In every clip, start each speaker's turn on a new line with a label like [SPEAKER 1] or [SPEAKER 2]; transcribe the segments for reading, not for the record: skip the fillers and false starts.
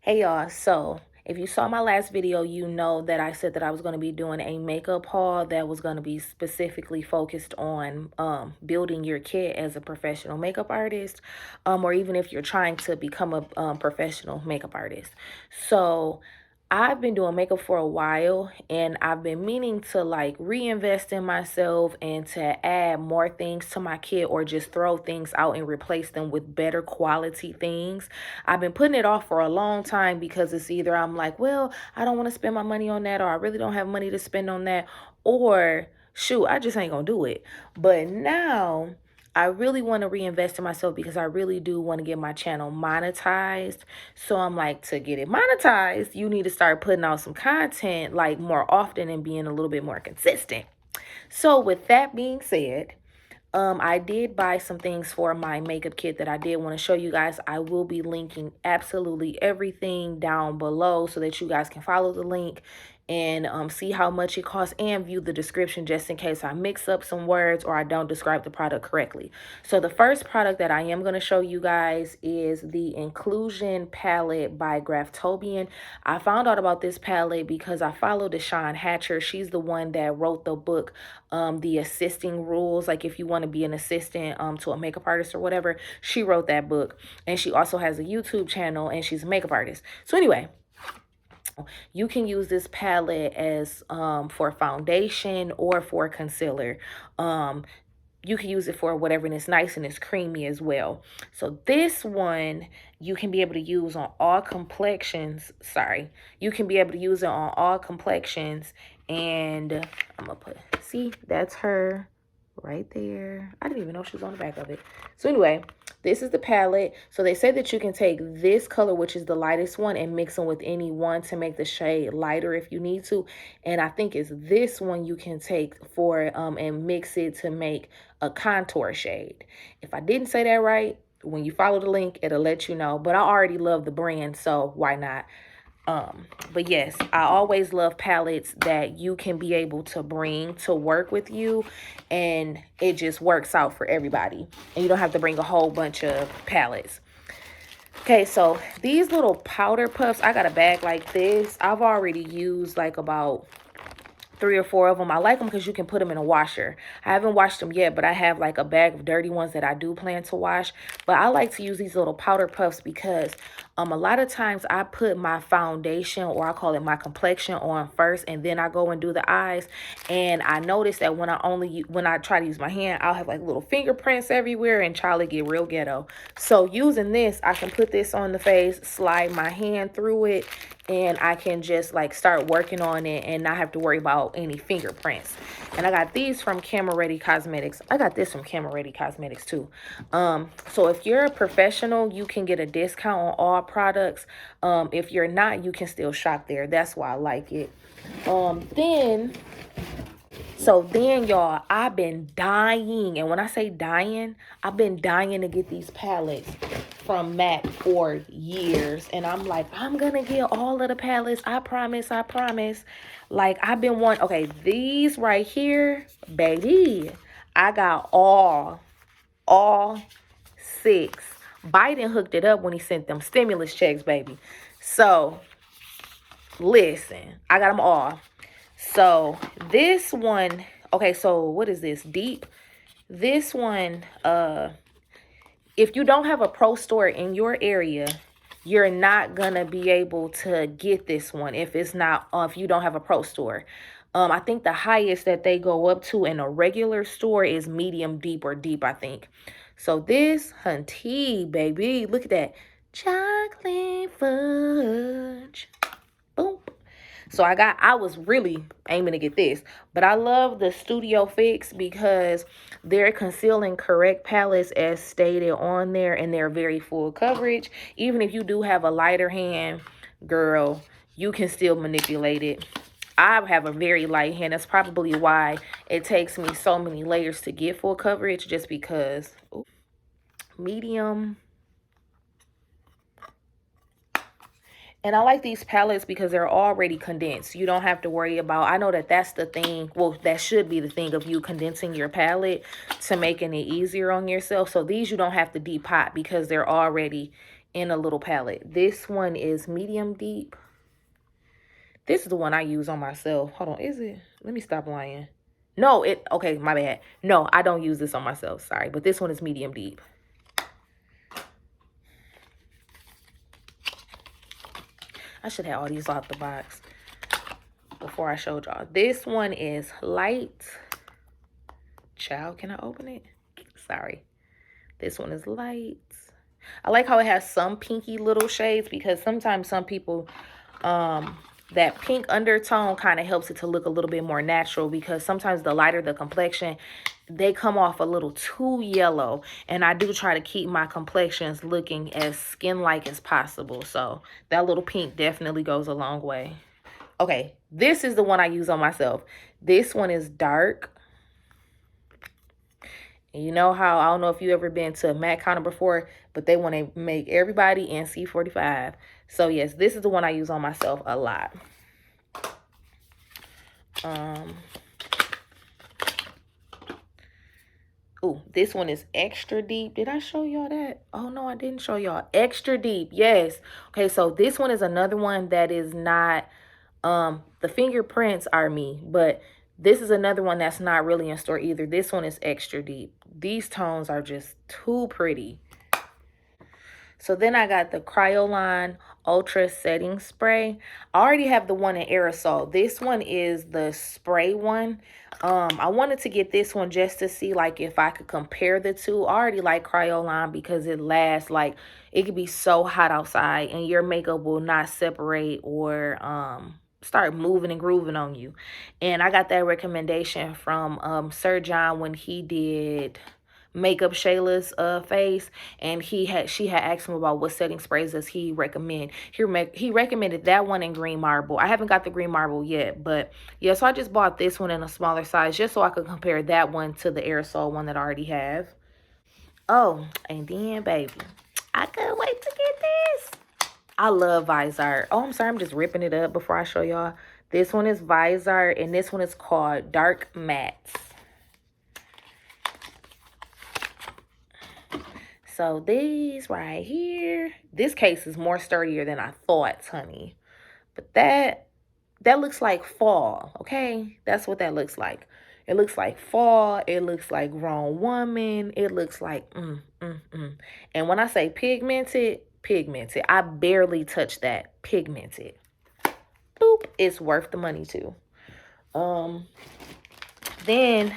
[SPEAKER 1] Hey y'all, so if you saw my last video, you know that I said that I was going to be doing a makeup haul that was going to be specifically focused on building your kit as a professional makeup artist, or even if you're trying to become a professional makeup artist. So I've been doing makeup for a while and I've been meaning to like reinvest in myself and to add more things to my kit or just throw things out and replace them with better quality things. I've been putting it off for a long time because it's either I'm like, well, I don't want to spend my money on that, or I really don't have money to spend on that, or shoot, I just ain't gonna do it. But now I really want to reinvest in myself because I really do want to get my channel monetized. So I'm like, to get it monetized, you need to start putting out some content like more often and being a little bit more consistent. So with that being said, I did buy some things for my makeup kit that I did want to show you guys. I will be linking absolutely everything down below so that you guys can follow the link and see how much it costs and view the description just in case I mix up some words or I don't describe the product correctly. So the first product that I am going to show you guys is the Inclusion palette by Graftobian. I found out about this palette because I followed Deshawn Hatcher. She's the one that wrote the book, The Assisting Rules. Like if you want to be an assistant to a makeup artist or whatever, she wrote that book. And she also has a YouTube channel and she's a makeup artist. So anyway, you can use this palette as for foundation or for concealer. You can use it for whatever, and it's nice and it's creamy as well. So this one you can be able to use on all complexions. You can be able to use it on all complexions. And I'm gonna put, see, that's her right there. I didn't even know she was on the back of it. So anyway, this is the palette. So they say that you can take this color, which is the lightest one, and mix them with any one to make the shade lighter if you need to. And I think it's this one you can take for and mix it to make a contour shade. If I didn't say that right, when you follow the link, it'll let you know. But I already love the brand, so why not? But yes, I always love palettes that you can be able to bring to work with you and it just works out for everybody. And you don't have to bring a whole bunch of palettes. Okay, so these little powder puffs, I got a bag like this. I've already used like about 3 or 4 of them. I like them because you can put them in a washer. I haven't washed them yet, but I have like a bag of dirty ones that I do plan to wash. But I like to use these little powder puffs because a lot of times I put my foundation, or I call it my complexion, on first, and then I go and do the eyes. And I noticed that when I try to use my hand, I'll have like little fingerprints everywhere and Charlie get real ghetto. So using this, I can put this on the face, slide my hand through it, and I can just like start working on it and not have to worry about any fingerprints. And I got these from Camera Ready Cosmetics. I got this from Camera Ready Cosmetics too. So if you're a professional, you can get a discount on all products. If you're not, you can still shop there. That's why I like it. Then y'all, I've been dying, and when I say dying, I've been dying to get these palettes from MAC for years. And I'm like, I'm gonna get all of the palettes. I promise. Like, I've been wanting, okay, these right here, baby, I got all 6. Biden hooked it up when he sent them stimulus checks, baby. So listen, I got them all. So this one, okay, so what is this? Deep. This one, if you don't have a pro store in your area, you're not gonna be able to get this one if you don't have a pro store. I think the highest that they go up to in a regular store is medium deep or deep, I think. So this hunty, baby, look at that. Chocolate fudge. Boom. So I was really aiming to get this, but I love the Studio Fix because they're concealing correct palettes as stated on there, and they're very full coverage. Even if you do have a lighter hand, girl, you can still manipulate it. I have a very light hand. That's probably why it takes me so many layers to get full coverage, just because. Ooh, medium. And I like these palettes because they're already condensed. You don't have to worry about, I know that that's the thing. Well, that should be the thing of you condensing your palette to making it easier on yourself. So these you don't have to depot because they're already in a little palette. This one is medium deep. This is the one I use on myself. Hold on, is it? Let me stop lying. No, okay, my bad. No, I don't use this on myself, sorry. But this one is medium deep. I should have all these out the box before I showed y'all. This one is light. Child, can I open it? Sorry. This one is light. I like how it has some pinky little shades because sometimes some people, that pink undertone kind of helps it to look a little bit more natural, because sometimes the lighter the complexion, they come off a little too yellow. And I do try to keep my complexions looking as skin-like as possible. So that little pink definitely goes a long way. Okay, this is the one I use on myself. This one is dark. And you know how, I don't know if you ever been to a Mac counter before, but they want to make everybody NC45. So yes, this is the one I use on myself a lot. Oh, this one is extra deep. Did I show y'all that? Oh, no, I didn't show y'all. Extra deep, yes. Okay, so this one is another one that is not, the fingerprints are me, but this is another one that's not really in store either. This one is extra deep. These tones are just too pretty. So then I got the Cryoline Ultra Setting Spray. I already have the one in aerosol. This one is the spray one. I wanted to get this one just to see like if I could compare the two. I already like Cryoline because it lasts, like it could be so hot outside and your makeup will not separate or start moving and grooving on you. And I got that recommendation from Sir John when he did Makeup Shayla's face, and she had asked him about what setting sprays does he recommend. He recommended that one in green marble. I haven't got the green marble yet, but yeah, so I just bought this one in a smaller size just so I could compare that one to the aerosol one that I already have. Oh, and then baby, I couldn't wait to get this. I love Viseart. Oh, I'm sorry, I'm just ripping it up before I show y'all. This one is Viseart, and this one is called Dark Mattes. So these right here, this case is more sturdier than I thought, honey. But that looks like fall, okay? That's what that looks like. It looks like fall. It looks like grown woman. It looks like, And when I say pigmented, pigmented. I barely touch that. Pigmented. Boop. It's worth the money too. Then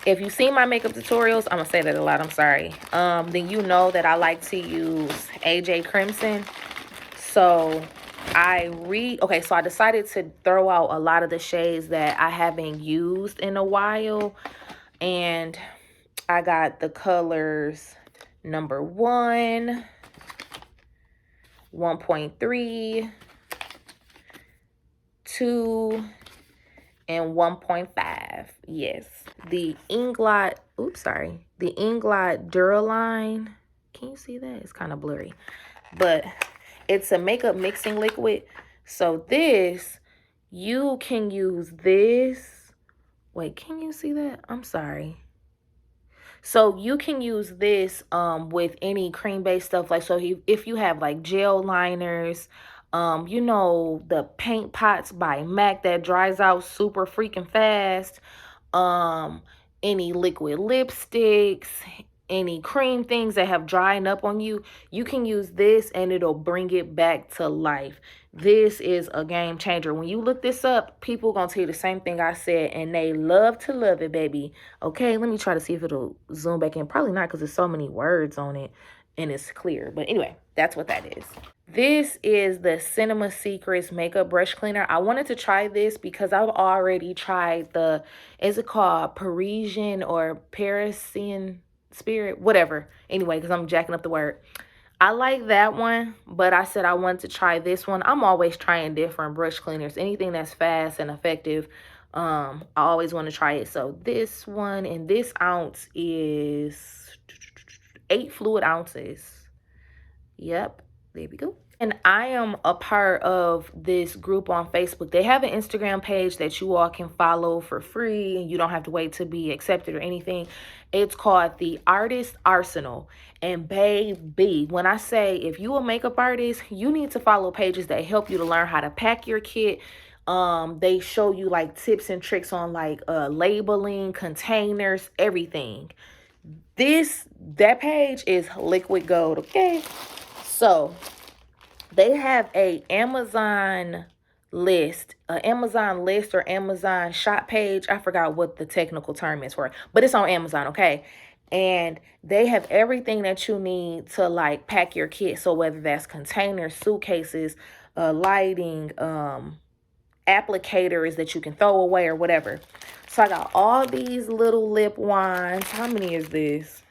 [SPEAKER 1] if you've seen my makeup tutorials, I'm going to say that a lot, I'm sorry. Then you know that I like to use AJ Crimson. So so I decided to throw out a lot of the shades that I haven't used in a while. And I got the colors number 1, 1.3, 2, and 1.5. Yes. The Inglot, the Inglot Duraline. Can you see that? It's kind of blurry. But it's a makeup mixing liquid. So this, you can use this. Wait, can you see that? I'm sorry. So you can use this with any cream-based stuff. Like, so if you have like gel liners, you know, the paint pots by MAC that dries out super freaking fast, any liquid lipsticks, any cream things that have dried up on you, you can use this and it'll bring it back to life. This is a game changer. When you look this up, people gonna tell you the same thing I said, and they love to love it, baby. Okay, let me try to see if it'll zoom back in. Probably not, because there's so many words on it and it's clear. But anyway, that's what that is. This is the Cinema Secrets makeup brush cleaner. I wanted to try this because I've already tried the, is it called Parisian or Parisian Spirit? Whatever. Anyway, because I'm jacking up the word. I like that one, but I said I wanted to try this one. I'm always trying different brush cleaners. Anything that's fast and effective, I always want to try it. So this one, and this ounce is 8 fluid ounces. Yep. There we go. And I am a part of this group on Facebook. They have an Instagram page that you all can follow for free, and you don't have to wait to be accepted or anything. It's called the Artist Arsenal. And baby, when I say if you a makeup artist, you need to follow pages that help you to learn how to pack your kit. They show you like tips and tricks on like labeling, containers, everything. That page is liquid gold, okay? So they have a Amazon list or Amazon shop page. I forgot what the technical term is for it, but it's on Amazon, okay? And they have everything that you need to like pack your kit. So whether that's containers, suitcases, lighting, applicators that you can throw away or whatever. So I got all these little lip wands. How many is this?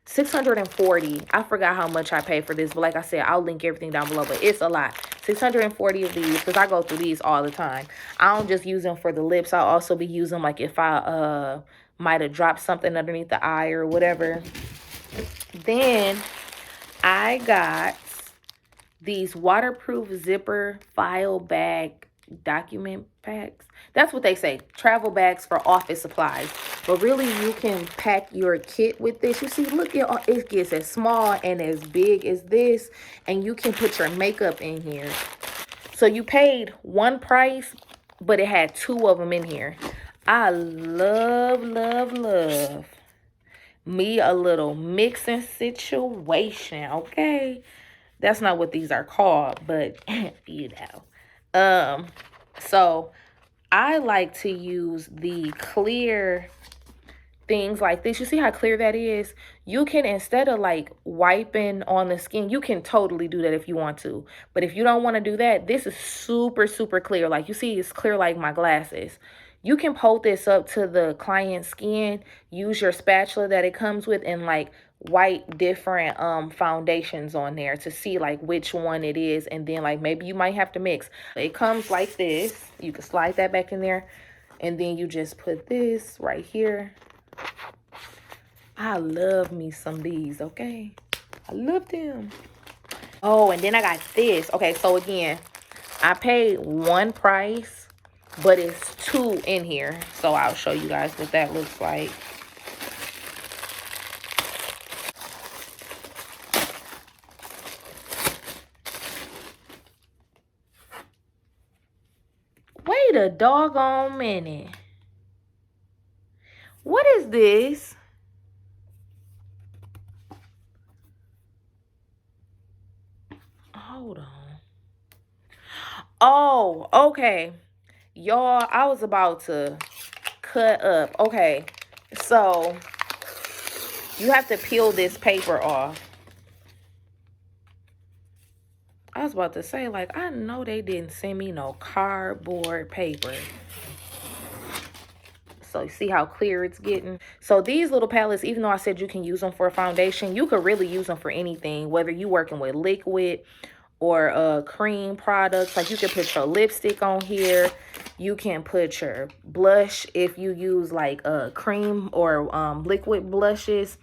[SPEAKER 1] 640. I forgot how much I paid for this, but like I said, I'll link everything down below, but it's a lot. 640 of these, because I go through these all the time. I don't just use them for the lips. I'll also be using them like if I might have dropped something underneath the eye or whatever. Then I got these waterproof zipper file bag document packs. That's what they say, travel bags for office supplies. But really, you can pack your kit with this. You see, look, it gets as small and as big as this, and you can put your makeup in here. So you paid one price, but it had two of them in here. I love, love, love me a little mixing situation, okay? That's not what these are called, but you know. So I like to use the clear things like this. You see how clear that is? You can, instead of like wiping on the skin, you can totally do that if you want to. But if you don't want to do that, this is super, super clear. Like you see, it's clear like my glasses. You can hold this up to the client's skin, use your spatula that it comes with, and like wipe different foundations on there to see like which one it is, and then like maybe you might have to mix. It comes like this. You can slide that back in there, and then you just put this right here. I love me some these, okay? I love them. Oh, and then I got this. Okay, so again, I paid one price, but it's two in here. So I'll show you guys what that looks like. Wait a doggone minute. What is this? Hold on. Oh, okay. Y'all, I was about to cut up. Okay, so you have to peel this paper off. I was about to say, like, I know they didn't send me no cardboard paper. So you see how clear it's getting? So these little palettes, even though I said you can use them for a foundation, you could really use them for anything, whether you're working with liquid or cream products. Like you can put your lipstick on here. You can put your blush if you use like cream or liquid blushes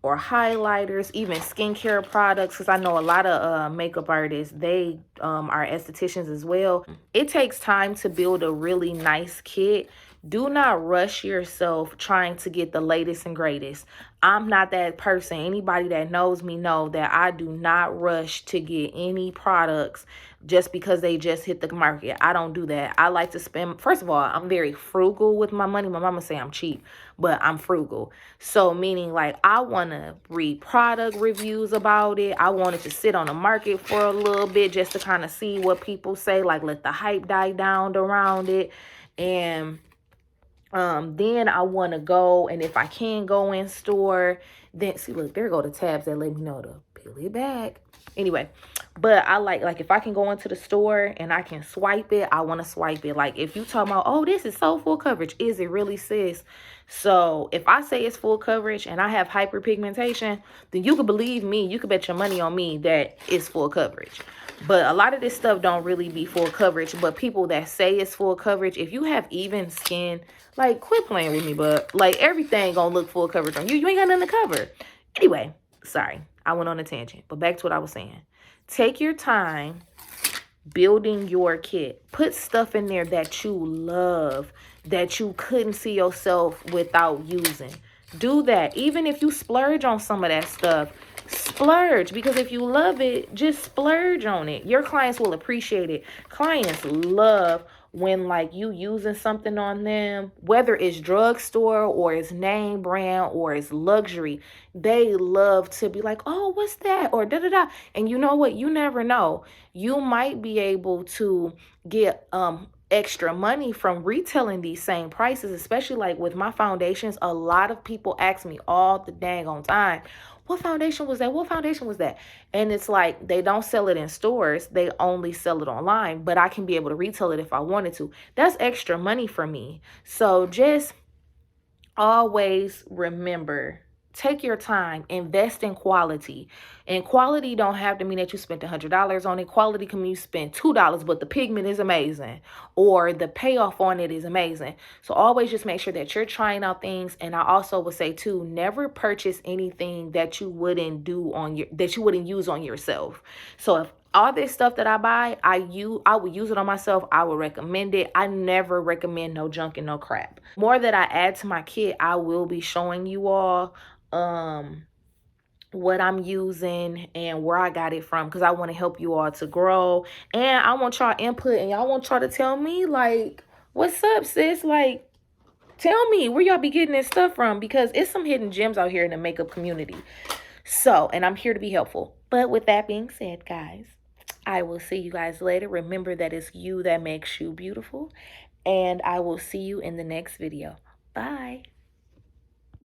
[SPEAKER 1] or highlighters, even skincare products, because I know a lot of makeup artists, they are estheticians as well. It takes time to build a really nice kit. Do not rush yourself trying to get the latest and greatest. I'm not that person. Anybody that knows me know that I do not rush to get any products just because they just hit the market. I don't do that. I like to spend, first of all, I'm very frugal with my money. My mama say I'm cheap, but I'm frugal. So meaning like I want to read product reviews about it. I want it to sit on the market for a little bit just to kind of see what people say, like let the hype die down around it. And then I want to go, and if I can go in store, then see, look, there go the tabs that let me know to peel it back. Anyway, but I like if I can go into the store and I can swipe it, I want to swipe it. Like if you talking about, oh, this is so full coverage, is it really, sis? So if I say it's full coverage and I have hyperpigmentation, then you could believe me, you could bet your money on me that it's full coverage. But a lot of this stuff don't really be full coverage. But people that say it's full coverage, if you have even skin, like quit playing with me, but like everything gonna look full coverage on you. You ain't got nothing to cover. Anyway, sorry. I went on a tangent, but back to what I was saying. Take your time building your kit. Put stuff in there that you love, that you couldn't see yourself without using. Do that. Even if you splurge on some of that stuff, splurge, because if you love it, just splurge on it. Your clients will appreciate it. Clients love when like you using something on them, whether it's drugstore or it's name brand or it's luxury. They love to be like, oh, what's that? Or da da da. And you know what? You never know. You might be able to get extra money from retailing these same prices, especially like with my foundations. A lot of people ask me all the dang on time, what foundation was that? What foundation was that? And it's like they don't sell it in stores. They only sell it online, but I can be able to retail it if I wanted to. That's extra money for me. So just always remember, take your time, invest in quality. And quality don't have to mean that you spent $100 on it. Quality can mean you spent $2, but the pigment is amazing or the payoff on it is amazing. So always just make sure that you're trying out things. And I also would say too, never purchase anything that you wouldn't use on yourself. So if all this stuff that I buy, I would use it on myself. I would recommend it. I never recommend no junk and no crap. More that I add to my kit, I will be showing you all what I'm using and where I got it from, because I want to help you all to grow. And I want y'all input, and y'all want y'all to tell me like, what's up, sis? Like, tell me where y'all be getting this stuff from, because it's some hidden gems out here in the makeup community. So, and I'm here to be helpful. But with that being said, guys, I will see you guys later. Remember that it's you that makes you beautiful. And I will see you in the next video. Bye.